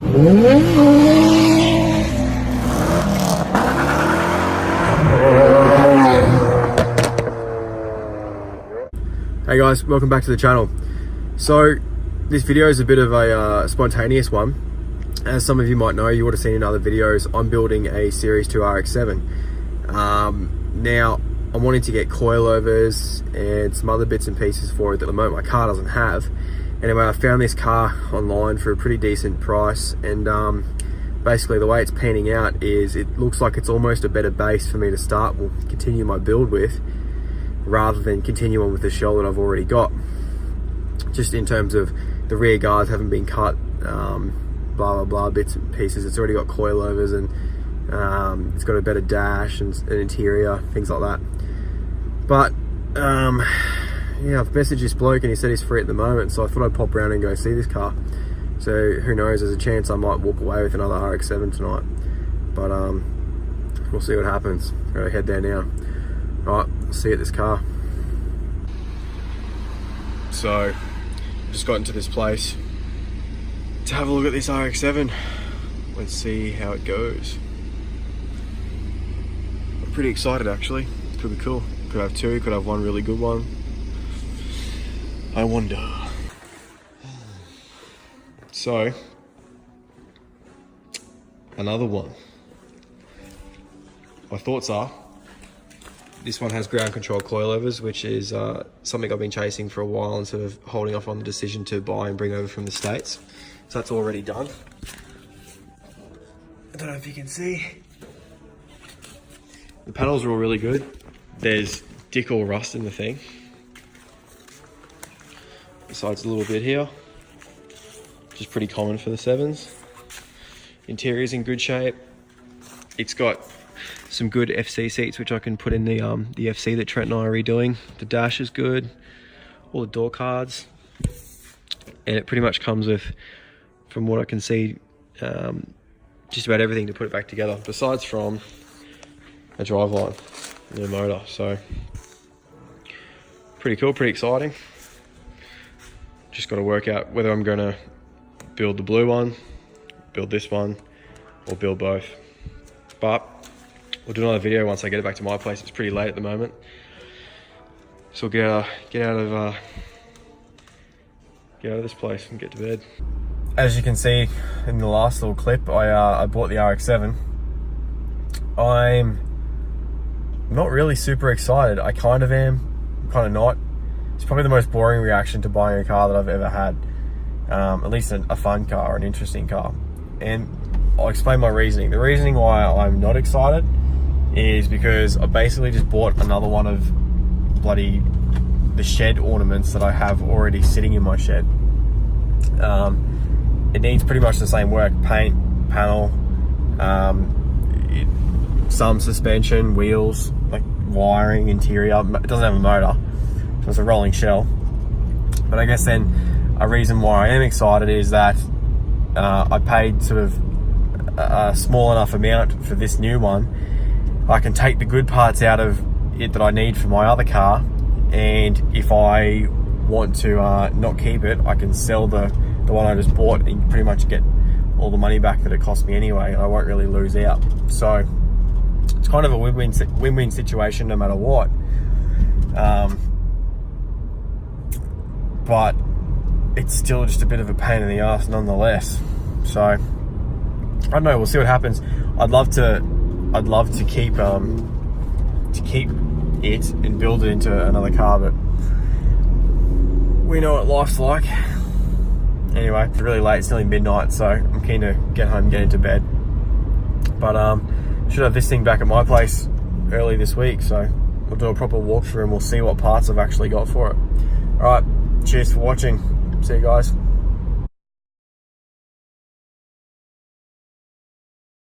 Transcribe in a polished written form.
Hey guys, welcome back to the channel. So this video is a bit of a spontaneous one. As some of you might know, you would have seen in other videos, I'm building a Series 2 RX7. Now I'm wanting to get coilovers and some other bits and pieces for it that at the moment my car doesn't have. Anyway, I found this car online for a pretty decent price, and basically the way it's panning out is it looks like it's almost a better base for me to continue my build with, rather than continue on with the shell that I've already got. Just in terms of the rear guards haven't been cut, blah blah blah, bits and pieces. It's already got coilovers, and it's got a better dash and an interior, things like that. But yeah, I've messaged this bloke and he said he's free at the moment, so I thought I'd pop around and go see this car. So who knows, there's a chance I might walk away with another RX7 tonight, but we'll see what happens. I'm gonna head there now. Right, see you at this car. So, just got into this place to have a look at this RX7. Let's see how it goes. I'm pretty excited actually. Could be cool. Could have two, could have one really good one. I wonder. So, another one. My thoughts are, this one has ground control coilovers, which is something I've been chasing for a while and sort of holding off on the decision to buy and bring over from the States. So that's already done. I don't know if you can see. The panels are all really good. There's dick all rust in the thing. Besides a little bit here, which is pretty common for the 7s. Interior's in good shape. It's got some good FC seats, which I can put in the FC that Trent and I are redoing. The dash is good, all the door cards, and it pretty much comes with, from what I can see, just about everything to put it back together, besides from a driveline and a motor. So pretty cool, pretty exciting. Just got to work out whether I'm going to build the blue one, build this one, or build both. But we'll do another video once I get it back to my place. It's pretty late at the moment, so we'll get out of this place and get to bed. As you can see in the last little clip, I bought the RX7. I'm not really super excited. I kind of am, kind of not. It's probably the most boring reaction to buying a car that I've ever had. At least a fun car or an interesting car. And I'll explain my reasoning. The reasoning why I'm not excited is because I basically just bought another one of the shed ornaments that I have already sitting in my shed. It needs pretty much the same work: paint, panel, some suspension, wheels, like wiring, interior. It doesn't have a motor, so it's a rolling shell. But I guess then a reason why I am excited is that I paid sort of a small enough amount for this new one. I can take the good parts out of it that I need for my other car, and if I want to not keep it, I can sell the one I just bought and pretty much get all the money back that it cost me anyway, and I won't really lose out. So it's kind of a win-win situation no matter what. But it's still just a bit of a pain in the ass nonetheless. So I don't know, we'll see what happens. I'd love to keep it and build it into another car, but we know what life's like. Anyway, it's really late, it's nearly midnight, so I'm keen to get home and get into bed. But should have this thing back at my place early this week, so we'll do a proper walkthrough and we'll see what parts I've actually got for it. Alright, cheers for watching. See you guys.